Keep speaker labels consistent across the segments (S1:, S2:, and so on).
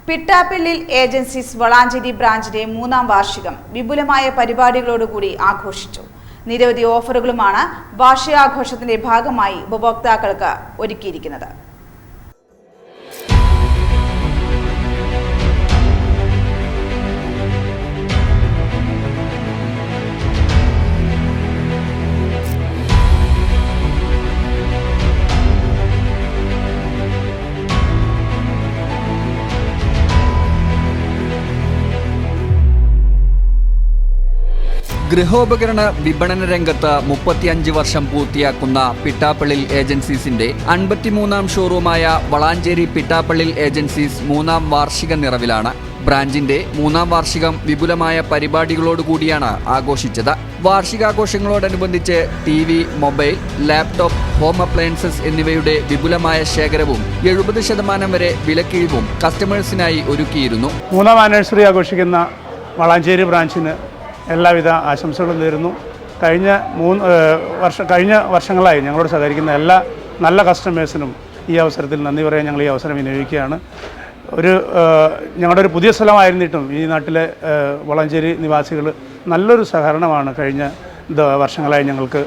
S1: Pittappillil agencies Valanchery ബ്രാഞ്ചിന്റെ 3ാം വാർഷികം വിപുലമായ പരിപാടികളോടുകൂടി ആഘോഷിച്ചു. നിരവധി ഓഫറുകളുമാണ് വാർഷികാഘോഷത്തിന്റെ ഭാഗമായി ഉപഭോക്താക്കൾക്ക് ഒരുക്കിയിരിക്കുന്നത്.
S2: ഗൃഹോപകരണ വിപണന രംഗത്ത് 35 വർഷം പൂർത്തിയാക്കുന്ന പിട്ടാപ്പിള്ളിൽ ഏജൻസീസിന്റെ 53ാം ഷോറൂമായ വളാഞ്ചേരി പിട്ടാപ്പിള്ളിൽ ഏജൻസീസ് 3ാം വാർഷിക നിറവിലാണ്. ബ്രാഞ്ചിന്റെ 3ാം വാർഷികം വിപുലമായ പരിപാടികളോടുകൂടിയാണ് ആഘോഷിച്ചത്. വാർഷികാഘോഷങ്ങളോടനുബന്ധിച്ച് TV, mobile, laptop, home appliances എന്നിവയുടെ വിപുലമായ ശേഖരവും 70% വരെ വിലക്കിഴിവും കസ്റ്റമേഴ്സിനായി ഒരുക്കിയിരുന്നു.
S3: 3ാം ആനിവേഴ്സറി ആഘോഷിക്കുന്ന വളാഞ്ചേരി ബ്രാഞ്ചിന് എല്ലാവിധ ആശംസകളും നേരുന്നു. കഴിഞ്ഞ വർഷങ്ങളായി ഞങ്ങളോട് സഹകരിക്കുന്ന എല്ലാ നല്ല കസ്റ്റമേഴ്സിനും ഈ അവസരത്തിൽ നന്ദി പറയാൻ ഞങ്ങൾ ഈ അവസരം വിനിയോഗിക്കുകയാണ്. ഞങ്ങളുടെ ഒരു പുതിയ സ്ഥലമായിരുന്നിട്ടും ഈ നാട്ടിലെ വളാഞ്ചേരി നിവാസികൾ നല്ലൊരു സഹകരണമാണ് കഴിഞ്ഞ വർഷങ്ങളായി ഞങ്ങൾക്ക്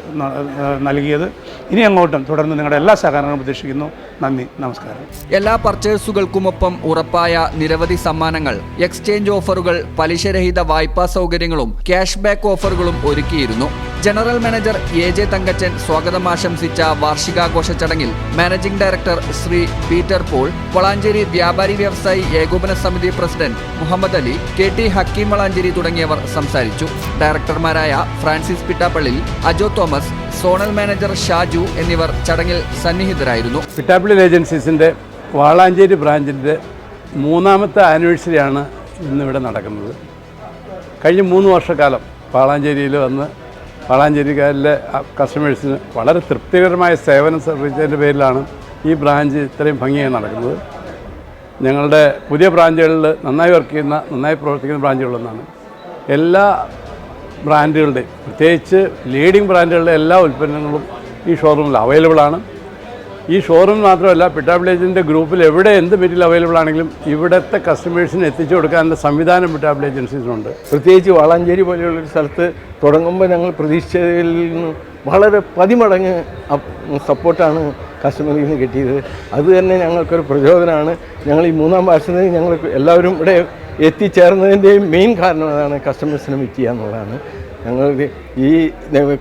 S3: നൽകിയത്. ഇനി അങ്ങോട്ടും തുടർന്ന് നിങ്ങളുടെ എല്ലാ സഹകരണങ്ങളും പ്രതീക്ഷിക്കുന്നു. നന്ദി, നമസ്കാരം.
S2: എല്ലാ പർച്ചേസുകൾക്കുമൊപ്പം ഉറപ്പായ നിരവധി സമ്മാനങ്ങൾ, എക്സ്ചേഞ്ച് ഓഫറുകൾ, പലിശരഹിത വായ്പാ സൗകര്യങ്ങളും ക്യാഷ് ബാക്ക് ഓഫറുകളും ഒരുക്കിയിരുന്നു. ജനറൽ മാനേജർ AJ തങ്കച്ചൻ സ്വാഗതം ആശംസിച്ച വാർഷികാഘോഷ ചടങ്ങിൽ managing director Shri Peter Paul, Valanchery വ്യാപാരി വ്യവസായി ഏകോപന സമിതി പ്രസിഡന്റ് മുഹമ്മദ് അലി, KT ഹക്കീം വളാഞ്ചേരി തുടങ്ങിയവർ സംസാരിച്ചു. ഡയറക്ടർമാരായ Francis Pittappillil, Ajo Thomas, zonal manager Shaju എന്നിവർ ചടങ്ങിൽ സന്നിഹിതരായിരുന്നു.
S4: പിട്ടാപ്പിള്ളിൽ ഏജൻസീസിൻ്റെ വളാഞ്ചേരി ബ്രാഞ്ചിൻ്റെ 3ാമത്തെ ആനിവേഴ്സറിയാണ് ഇന്നിവിടെ നടക്കുന്നത്. കഴിഞ്ഞ 3 വർഷക്കാലം വളാഞ്ചേരിയിൽ വന്ന് വളാഞ്ചേരിക്കാരിലെ കസ്റ്റമേഴ്സിന് വളരെ തൃപ്തികരമായ സേവനം സർവീസിൻ്റെ പേരിലാണ് ഈ ബ്രാഞ്ച് ഇത്രയും ഭംഗിയായി നടക്കുന്നത്. ഞങ്ങളുടെ പുതിയ ബ്രാഞ്ചുകളിൽ നന്നായി വർക്ക് ചെയ്യുന്ന, നന്നായി പ്രവർത്തിക്കുന്ന ബ്രാഞ്ചുകളൊന്നാണ്. എല്ലാ ബ്രാൻഡുകളുടെയും, പ്രത്യേകിച്ച് ലീഡിംഗ് ബ്രാൻഡുകളുടെ എല്ലാ ഉൽപ്പന്നങ്ങളും ഈ ഷോറൂമിൽ അവൈലബിളാണ്. ഈ ഷോറൂം മാത്രമല്ല, പിട്ടാപ്പിള്ളി ഗ്രൂപ്പിൽ എവിടെ എന്ത് മെറ്റീരിയൽ അവൈലബിൾ ആണെങ്കിലും ഇവിടുത്തെ കസ്റ്റമേഴ്സിന് എത്തിച്ചു കൊടുക്കാനുള്ള സംവിധാനം പിട്ടാപ്പിള്ളി ഏജൻസീസിനുണ്ട്.
S5: പ്രത്യേകിച്ച് വളാഞ്ചേരി പോലെയുള്ളൊരു സ്ഥലത്ത് തുടങ്ങുമ്പോൾ ഞങ്ങൾ പ്രതീക്ഷിച്ചതിൽ നിന്ന് വളരെ 10 മടങ്ങ് സപ്പോർട്ടാണ് കസ്റ്റമറിൽ നിന്ന് കിട്ടിയത്. അതുതന്നെ ഞങ്ങൾക്കൊരു പ്രചോദനമാണ്. ഞങ്ങൾ ഈ 3ാം വാർഷികത്തിൽ ഞങ്ങൾ എല്ലാവരും ഇവിടെ എത്തിച്ചേർന്നതിൻ്റെയും മെയിൻ കാരണം അതാണ്, കസ്റ്റമേഴ്സിനെ മീറ്റ് ചെയ്യുക എന്നുള്ളതാണ്. ഞങ്ങൾ ഈ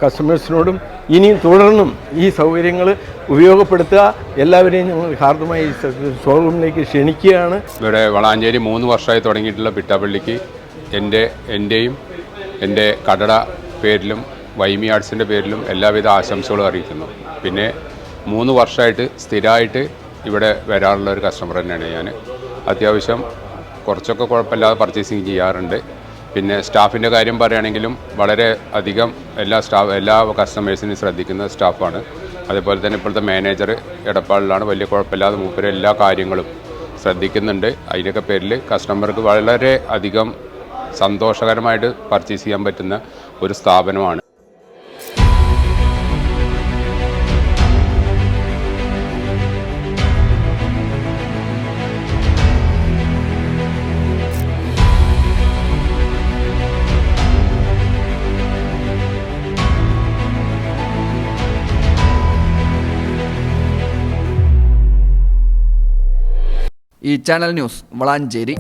S5: കസ്റ്റമേഴ്സിനോടും ഇനിയും തുടർന്നും ഈ സൗകര്യങ്ങൾ ഉപയോഗപ്പെടുത്തുക, എല്ലാവരെയും ഞങ്ങൾ ഹാർദമായി ഷോറൂമിലേക്ക് ക്ഷണിക്കുകയാണ്.
S6: ഇവിടെ വളാഞ്ചേരി 3 വർഷമായി തുടങ്ങിയിട്ടുള്ള പിട്ടാപ്പള്ളിക്ക് എൻ്റെയും എൻ്റെ കടട പേരിലും വൈമി ആർട്സിൻ്റെ പേരിലും എല്ലാവിധ ആശംസകളും അറിയിക്കുന്നു. പിന്നെ 3 വർഷമായിട്ട് സ്ഥിരമായിട്ട് ഇവിടെ വരാറുള്ള ഒരു കസ്റ്റമർ തന്നെയാണ് ഞാൻ. അത്യാവശ്യം കുറച്ചൊക്കെ കുഴപ്പമില്ലാതെ പർച്ചേസിങ് ചെയ്യാറുണ്ട്. പിന്നെ സ്റ്റാഫിൻ്റെ കാര്യം പറയുകയാണെങ്കിലും വളരെ അധികം എല്ലാ കസ്റ്റമേഴ്സിനും ശ്രദ്ധിക്കുന്ന സ്റ്റാഫാണ്. അതുപോലെ തന്നെ ഇപ്പോഴത്തെ മാനേജർ എടപ്പാളിലാണ്. വലിയ കുഴപ്പമില്ലാതെ മൂപ്പര് എല്ലാ കാര്യങ്ങളും ശ്രദ്ധിക്കുന്നുണ്ട്. അതിൻ്റെയൊക്കെ പേരിൽ കസ്റ്റമർക്ക് വളരെ അധികം സന്തോഷകരമായിട്ട് പർച്ചേസ് ചെയ്യാൻ പറ്റുന്ന ഒരു സ്ഥാപനമാണ്.
S2: ഈ ചാനൽ ന്യൂസ് വളാഞ്ചേരി.